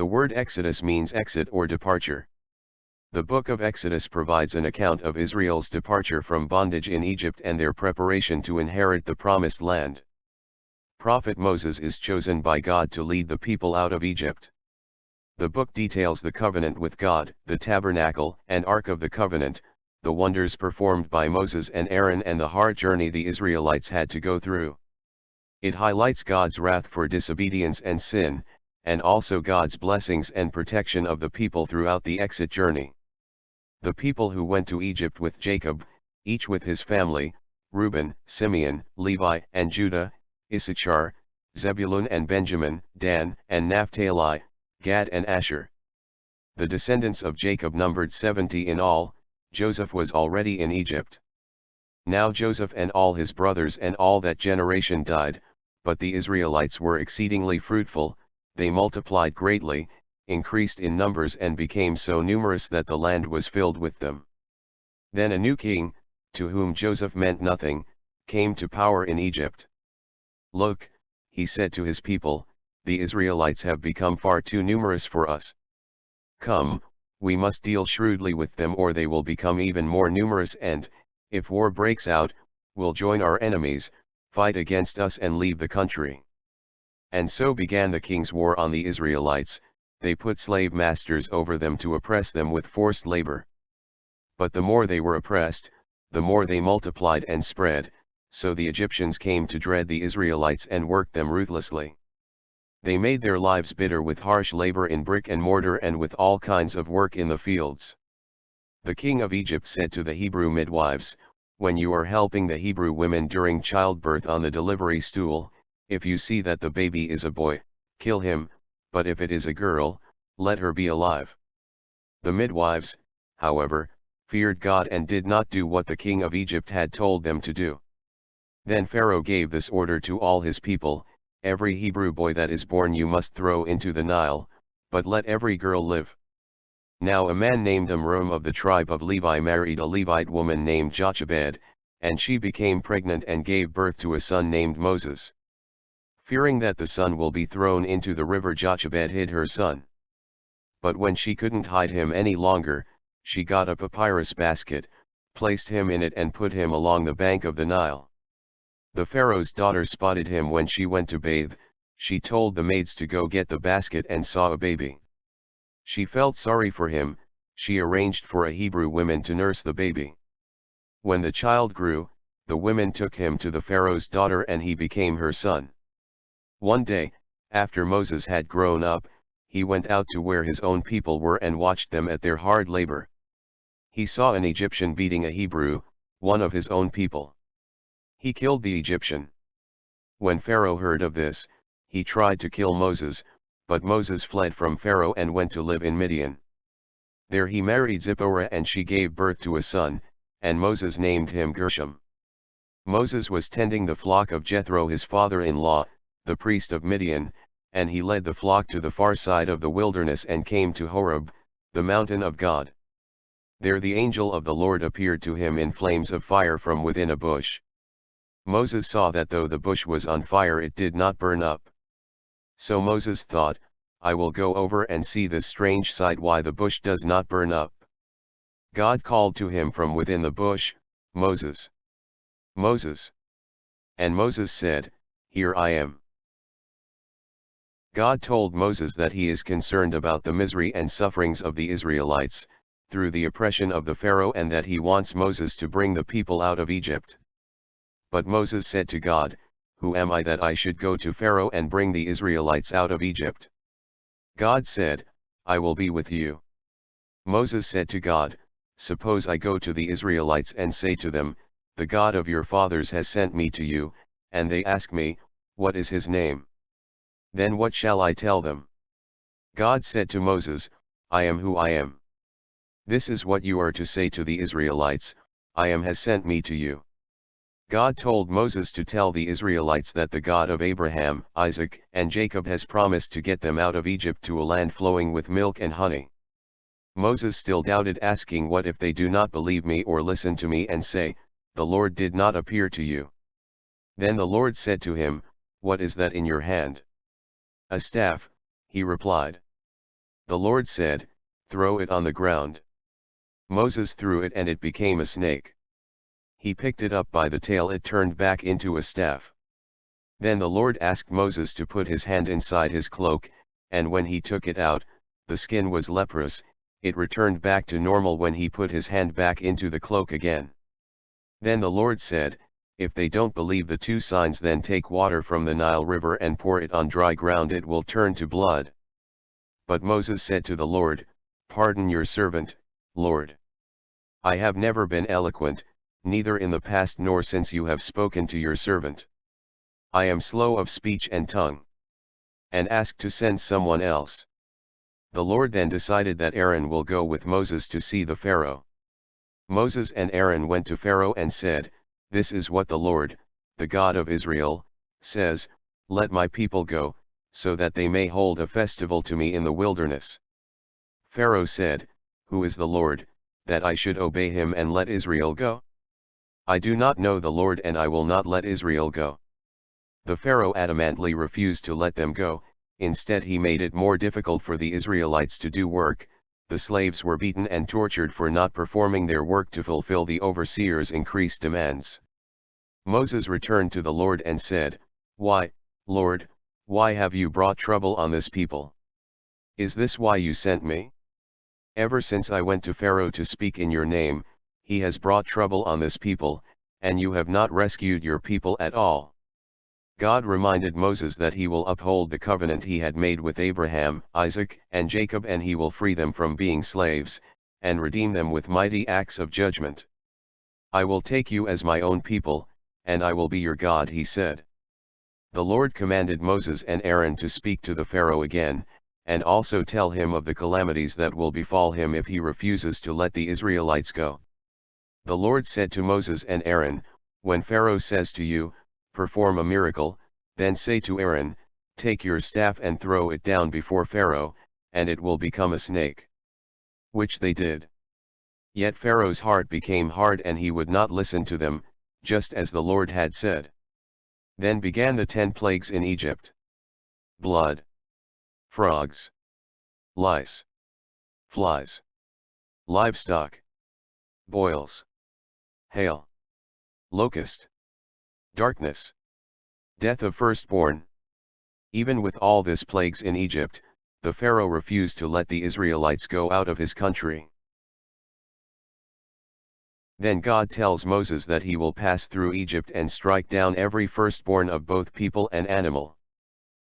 The word Exodus means exit or departure. The book of Exodus provides an account of Israel's departure from bondage in Egypt and their preparation to inherit the promised land. Prophet Moses is chosen by God to lead the people out of Egypt. The book details the covenant with God, the tabernacle and Ark of the Covenant, the wonders performed by Moses and Aaron, and the hard journey the Israelites had to go through. It highlights God's wrath for disobedience and sin, and also God's blessings and protection of the people throughout the exit journey. The people who went to Egypt with Jacob, each with his family, Reuben, Simeon, Levi and Judah, Issachar, Zebulun and Benjamin, Dan and Naphtali, Gad and Asher. The descendants of Jacob numbered 70 in all. Joseph was already in Egypt. Now Joseph and all his brothers and all that generation died, but the Israelites were exceedingly fruitful, they multiplied greatly, increased in numbers and became so numerous that the land was filled with them. Then a new king, to whom Joseph meant nothing, came to power in Egypt. Look, he said to his people, the Israelites have become far too numerous for us. Come, we must deal shrewdly with them or they will become even more numerous and, if war breaks out, will join our enemies, fight against us and leave the country. And so began the king's war on the Israelites. They put slave masters over them to oppress them with forced labor. But the more they were oppressed, the more they multiplied and spread, so the Egyptians came to dread the Israelites and worked them ruthlessly. They made their lives bitter with harsh labor in brick and mortar and with all kinds of work in the fields. The king of Egypt said to the Hebrew midwives, when you are helping the Hebrew women during childbirth on the delivery stool, if you see that the baby is a boy, kill him, but if it is a girl, let her be alive. The midwives, however, feared God and did not do what the king of Egypt had told them to do. Then Pharaoh gave this order to all his people, every Hebrew boy that is born you must throw into the Nile, but let every girl live. Now a man named Amram of the tribe of Levi married a Levite woman named Jochebed, and she became pregnant and gave birth to a son named Moses. Fearing that the son will be thrown into the river, Jochebed hid her son. But when she couldn't hide him any longer, she got a papyrus basket, placed him in it and put him along the bank of the Nile. The Pharaoh's daughter spotted him when she went to bathe. She told the maids to go get the basket and saw a baby. She felt sorry for him. She arranged for a Hebrew woman to nurse the baby. When the child grew, the women took him to the Pharaoh's daughter and he became her son. One day, after Moses had grown up, he went out to where his own people were and watched them at their hard labor. He saw an Egyptian beating a Hebrew, one of his own people. He killed the Egyptian. When Pharaoh heard of this, he tried to kill Moses, but Moses fled from Pharaoh and went to live in Midian. There he married Zipporah and she gave birth to a son, and Moses named him Gershom. Moses was tending the flock of Jethro his father-in-law, the priest of Midian, and he led the flock to the far side of the wilderness and came to Horeb, the mountain of God. There the angel of the Lord appeared to him in flames of fire from within a bush. Moses saw that though the bush was on fire it did not burn up. So Moses thought, I will go over and see this strange sight, why the bush does not burn up. God called to him from within the bush, Moses, Moses. And Moses said, Here I am. God told Moses that he is concerned about the misery and sufferings of the Israelites, through the oppression of the Pharaoh, and that he wants Moses to bring the people out of Egypt. But Moses said to God, Who am I that I should go to Pharaoh and bring the Israelites out of Egypt? God said, I will be with you. Moses said to God, Suppose I go to the Israelites and say to them, The God of your fathers has sent me to you, and they ask me, What is his name? Then what shall I tell them? God said to Moses, I am who I am. This is what you are to say to the Israelites, I am has sent me to you. God told Moses to tell the Israelites that the God of Abraham, Isaac, and Jacob has promised to get them out of Egypt to a land flowing with milk and honey. Moses still doubted, asking, What if they do not believe me or listen to me and say, The Lord did not appear to you? Then the Lord said to him, What is that in your hand? A staff, he replied. The Lord said, "Throw it on the ground." Moses threw it and it became a snake. He picked it up by the tail, it turned back into a staff. Then the Lord asked Moses to put his hand inside his cloak, and when he took it out, the skin was leprous. It returned back to normal when he put his hand back into the cloak again. Then the Lord said, "If they don't believe the two signs, then take water from the Nile River and pour it on dry ground, it will turn to blood." But Moses said to the Lord, "Pardon your servant, Lord. I have never been eloquent, neither in the past nor since you have spoken to your servant. I am slow of speech and tongue." And asked to send someone else. The Lord then decided that Aaron will go with Moses to see the Pharaoh. Moses and Aaron went to Pharaoh and said, "This is what the Lord, the God of Israel, says, let my people go, so that they may hold a festival to me in the wilderness." Pharaoh said, "Who is the Lord, that I should obey him and let Israel go? I do not know the Lord, and I will not let Israel go." The Pharaoh adamantly refused to let them go. Instead he made it more difficult for the Israelites to do work. The slaves were beaten and tortured for not performing their work to fulfill the overseer's increased demands. Moses returned to the Lord and said, "Why, Lord, why have you brought trouble on this people? Is this why you sent me? Ever since I went to Pharaoh to speak in your name, he has brought trouble on this people, and you have not rescued your people at all." God reminded Moses that he will uphold the covenant he had made with Abraham, Isaac, and Jacob, and he will free them from being slaves, and redeem them with mighty acts of judgment. "I will take you as my own people, and I will be your God," he said. The Lord commanded Moses and Aaron to speak to the Pharaoh again, and also tell him of the calamities that will befall him if he refuses to let the Israelites go. The Lord said to Moses and Aaron, "When Pharaoh says to you, 'Perform a miracle,' then say to Aaron, 'Take your staff and throw it down before Pharaoh, and it will become a snake.'" Which they did. Yet Pharaoh's heart became hard and he would not listen to them, just as the Lord had said. Then began the 10 plagues in Egypt: blood, frogs, lice, flies, livestock, boils, hail, locust, darkness, death of firstborn. Even with all this plagues in Egypt, the Pharaoh refused to let the Israelites go out of his country. Then God tells Moses that he will pass through Egypt and strike down every firstborn of both people and animal.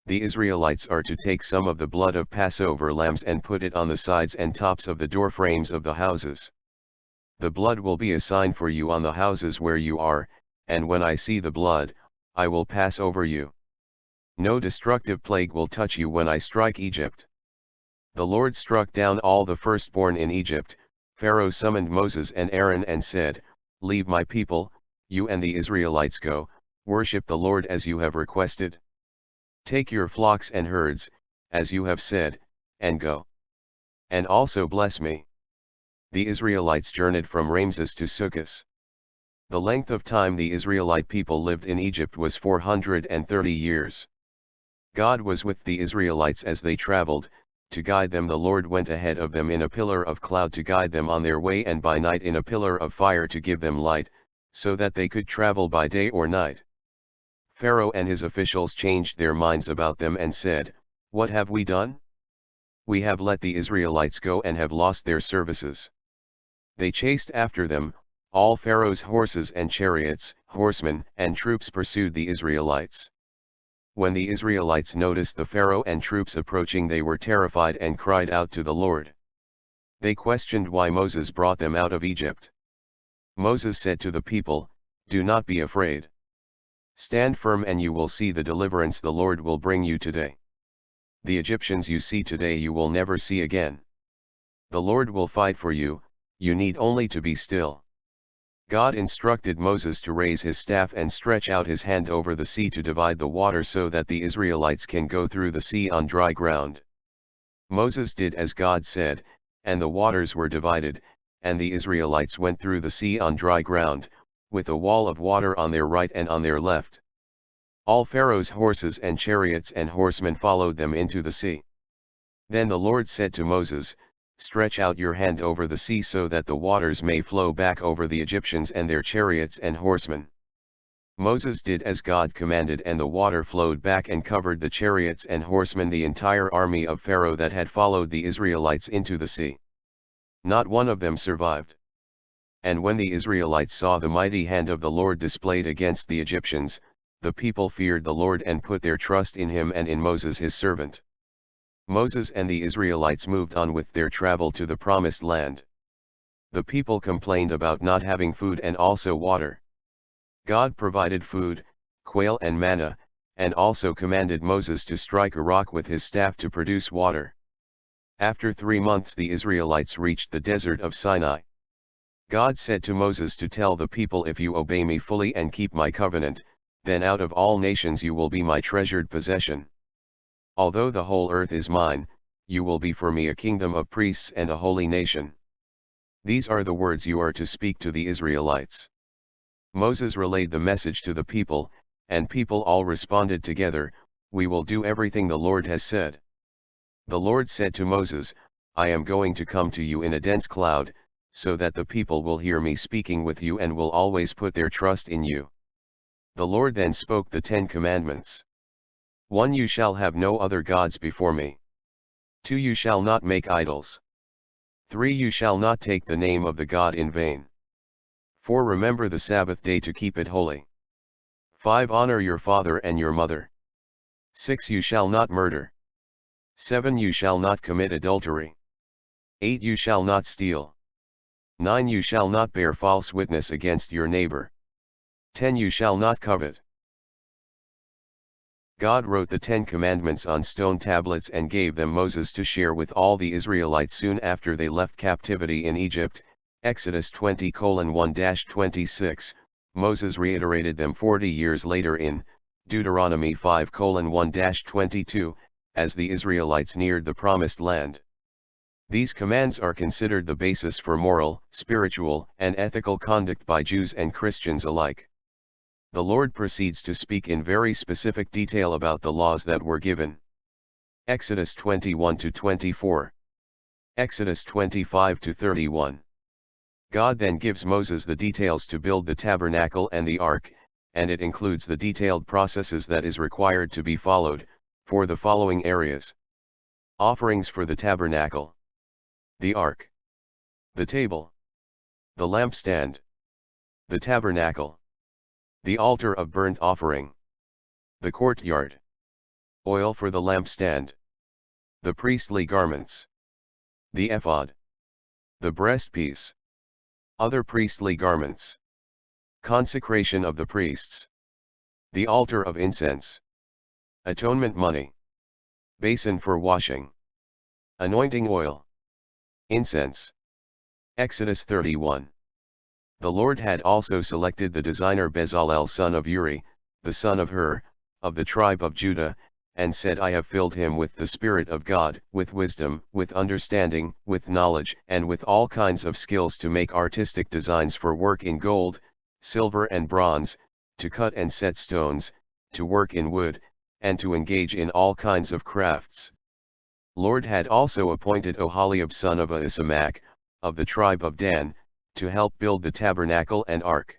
The Israelites are to take some of the blood of Passover lambs and put it on the sides and tops of the door frames of the houses. "The blood will be a sign for you on the houses where you are, and when I see the blood, I will pass over you. No destructive plague will touch you when I strike Egypt." The Lord struck down all the firstborn in Egypt. Pharaoh summoned Moses and Aaron and said, "Leave my people, you and the Israelites go, worship the Lord as you have requested. Take your flocks and herds, as you have said, and go. And also bless me." The Israelites journeyed from Ramses to Succoth. The length of time the Israelite people lived in Egypt was 430 years. God was with the Israelites as they traveled. To guide them, the Lord went ahead of them in a pillar of cloud to guide them on their way, and by night in a pillar of fire to give them light, so that they could travel by day or night. Pharaoh and his officials changed their minds about them and said, "What have we done? We have let the Israelites go and have lost their services." They chased after them. All Pharaoh's horses and chariots, horsemen and troops pursued the Israelites. When the Israelites noticed the Pharaoh and troops approaching, they were terrified and cried out to the Lord. They questioned why Moses brought them out of Egypt. Moses said to the people, "Do not be afraid. Stand firm and you will see the deliverance the Lord will bring you today. The Egyptians you see today you will never see again. The Lord will fight for you, you need only to be still." God instructed Moses to raise his staff and stretch out his hand over the sea to divide the water so that the Israelites can go through the sea on dry ground. Moses did as God said, and the waters were divided, and the Israelites went through the sea on dry ground, with a wall of water on their right and on their left. All Pharaoh's horses and chariots and horsemen followed them into the sea. Then the Lord said to Moses, "Stretch out your hand over the sea so that the waters may flow back over the Egyptians and their chariots and horsemen." Moses did as God commanded, and the water flowed back and covered the chariots and horsemen, the entire army of Pharaoh that had followed the Israelites into the sea. Not one of them survived. And when the Israelites saw the mighty hand of the Lord displayed against the Egyptians, the people feared the Lord and put their trust in him and in Moses his servant. Moses and the Israelites moved on with their travel to the promised land. The people complained about not having food and also water. God provided food, quail and manna, and also commanded Moses to strike a rock with his staff to produce water. After 3 months the Israelites reached the desert of Sinai. God said to Moses to tell the people, "If you obey me fully and keep my covenant, then out of all nations you will be my treasured possession. Although the whole earth is mine, you will be for me a kingdom of priests and a holy nation." These are the words you are to speak to the Israelites. Moses relayed the message to the people, and people all responded together, "We will do everything the Lord has said." The Lord said to Moses, "I am going to come to you in a dense cloud, so that the people will hear me speaking with you and will always put their trust in you." The Lord then spoke the 10 Commandments. 1. You shall have no other gods before me. 2. You shall not make idols. 3. You shall not take the name of the God in vain. 4. Remember the Sabbath day to keep it holy. 5. Honor your father and your mother. 6. You shall not murder. 7. You shall not commit adultery. 8. You shall not steal. 9. You shall not bear false witness against your neighbor. 10. You shall not covet. God wrote the 10 Commandments on stone tablets and gave them Moses to share with all the Israelites soon after they left captivity in Egypt. Exodus 20:1-26, Moses reiterated them 40 years later in Deuteronomy 5:1-22, as the Israelites neared the promised land. These commands are considered the basis for moral, spiritual, and ethical conduct by Jews and Christians alike. The Lord proceeds to speak in very specific detail about the laws that were given. Exodus 21-24. Exodus 25-31. God then gives Moses the details to build the tabernacle and the ark, and it includes the detailed processes that is required to be followed, for the following areas. Offerings for the tabernacle. The ark. The table. The lampstand. The tabernacle. The altar of burnt offering. The courtyard. Oil for the lampstand. The priestly garments. The ephod. The breastpiece. Other priestly garments. Consecration of the priests. The altar of incense. Atonement money. Basin for washing. Anointing oil. Incense. Exodus 31. The Lord had also selected the designer Bezalel son of Uri, the son of Hur, of the tribe of Judah, and said, "I have filled him with the Spirit of God, with wisdom, with understanding, with knowledge, and with all kinds of skills to make artistic designs for work in gold, silver and bronze, to cut and set stones, to work in wood, and to engage in all kinds of crafts." Lord had also appointed Oholiab son of Ahisamach, of the tribe of Dan, to help build the tabernacle and ark.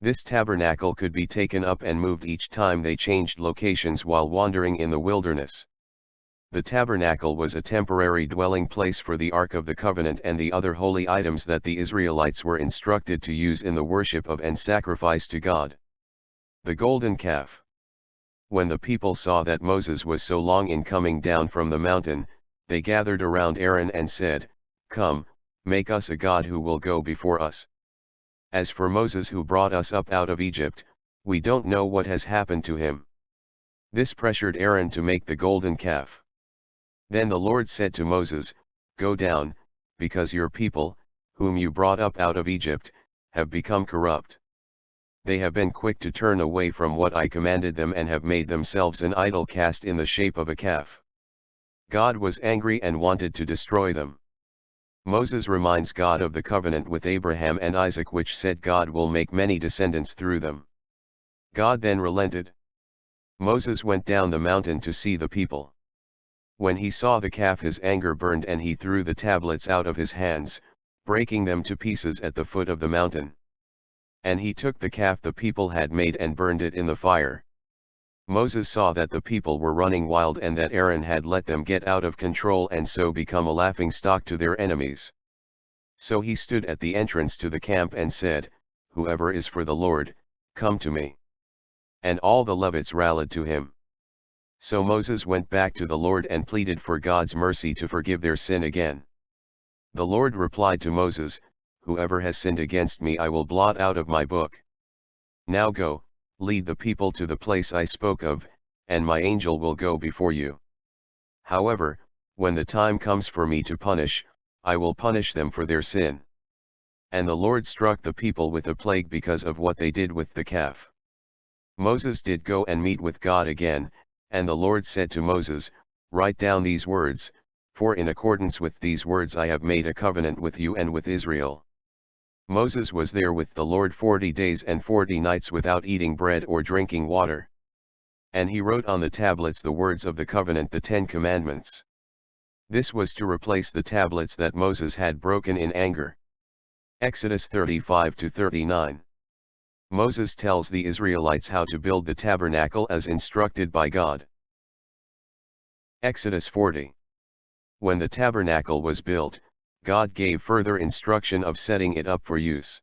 This tabernacle could be taken up and moved each time they changed locations while wandering in the wilderness. The tabernacle was a temporary dwelling place for the Ark of the Covenant and the other holy items that the Israelites were instructed to use in the worship of and sacrifice to God. The golden calf. When the people saw that Moses was so long in coming down from the mountain, they gathered around Aaron and said, "Come, make us a god who will go before us. As for Moses who brought us up out of Egypt, we don't know what has happened to him." This pressured Aaron to make the golden calf. Then the Lord said to Moses, "Go down, because your people, whom you brought up out of Egypt, have become corrupt. They have been quick to turn away from what I commanded them and have made themselves an idol cast in the shape of a calf." God was angry and wanted to destroy them. Moses reminds God of the covenant with Abraham and Isaac, which said God will make many descendants through them. God then relented. Moses went down the mountain to see the people. When he saw the calf, his anger burned, and he threw the tablets out of his hands, breaking them to pieces at the foot of the mountain. And he took the calf the people had made and burned it in the fire. Moses saw that the people were running wild and that Aaron had let them get out of control and so become a laughingstock to their enemies. So he stood at the entrance to the camp and said, "Whoever is for the Lord, come to me." And all the Levites rallied to him. So Moses went back to the Lord and pleaded for God's mercy to forgive their sin again. The Lord replied to Moses, "Whoever has sinned against me I will blot out of my book. Now go, lead the people to the place I spoke of, and my angel will go before you. However, when the time comes for me to punish, I will punish them for their sin." And the Lord struck the people with a plague because of what they did with the calf. Moses did go and meet with God again, and the Lord said to Moses, "Write down these words, for in accordance with these words I have made a covenant with you and with Israel." Moses was there with the Lord 40 days and 40 nights without eating bread or drinking water. And he wrote on the tablets the words of the covenant, the 10 Commandments. This was to replace the tablets that Moses had broken in anger. Exodus 35-39. Moses tells the Israelites how to build the tabernacle as instructed by God. Exodus 40. When the tabernacle was built, God gave further instruction of setting it up for use.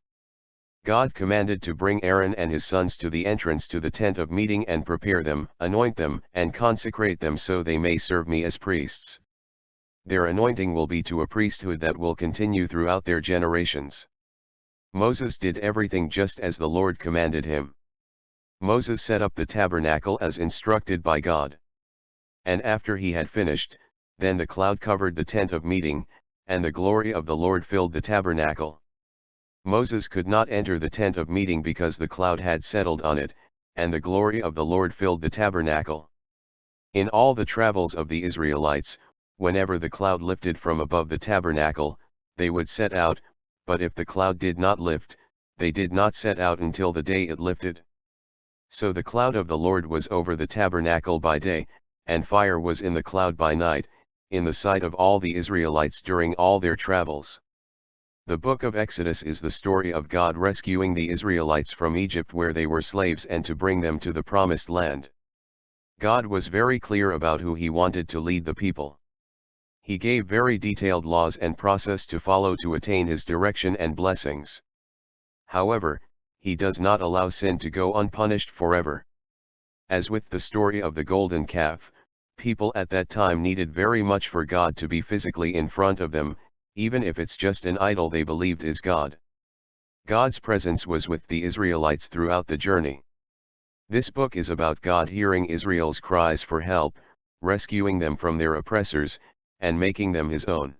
God commanded to bring Aaron and his sons to the entrance to the tent of meeting and prepare them, anoint them, and consecrate them so they may serve me as priests. Their anointing will be to a priesthood that will continue throughout their generations. Moses did everything just as the Lord commanded him. Moses set up the tabernacle as instructed by God. And after he had finished, then the cloud covered the tent of meeting, and the glory of the Lord filled the tabernacle. Moses could not enter the tent of meeting because the cloud had settled on it, and the glory of the Lord filled the tabernacle. In all the travels of the Israelites, whenever the cloud lifted from above the tabernacle, they would set out, but if the cloud did not lift, they did not set out until the day it lifted. So the cloud of the Lord was over the tabernacle by day, and fire was in the cloud by night, in the sight of all the Israelites during all their travels. The book of Exodus is the story of God rescuing the Israelites from Egypt where they were slaves and to bring them to the promised land. God was very clear about who he wanted to lead the people. He gave very detailed laws and process to follow to attain his direction and blessings. However, he does not allow sin to go unpunished forever. As with the story of the golden calf, people at that time needed very much for God to be physically in front of them, even if it's just an idol they believed is God. God's presence was with the Israelites throughout the journey. This book is about God hearing Israel's cries for help, rescuing them from their oppressors, and making them his own.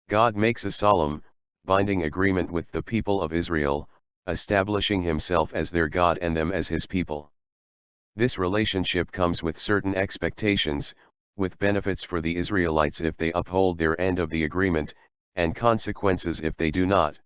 God makes a solemn, binding agreement with the people of Israel, establishing himself as their God and them as his people. This relationship comes with certain expectations, with benefits for the Israelites if they uphold their end of the agreement, and consequences if they do not.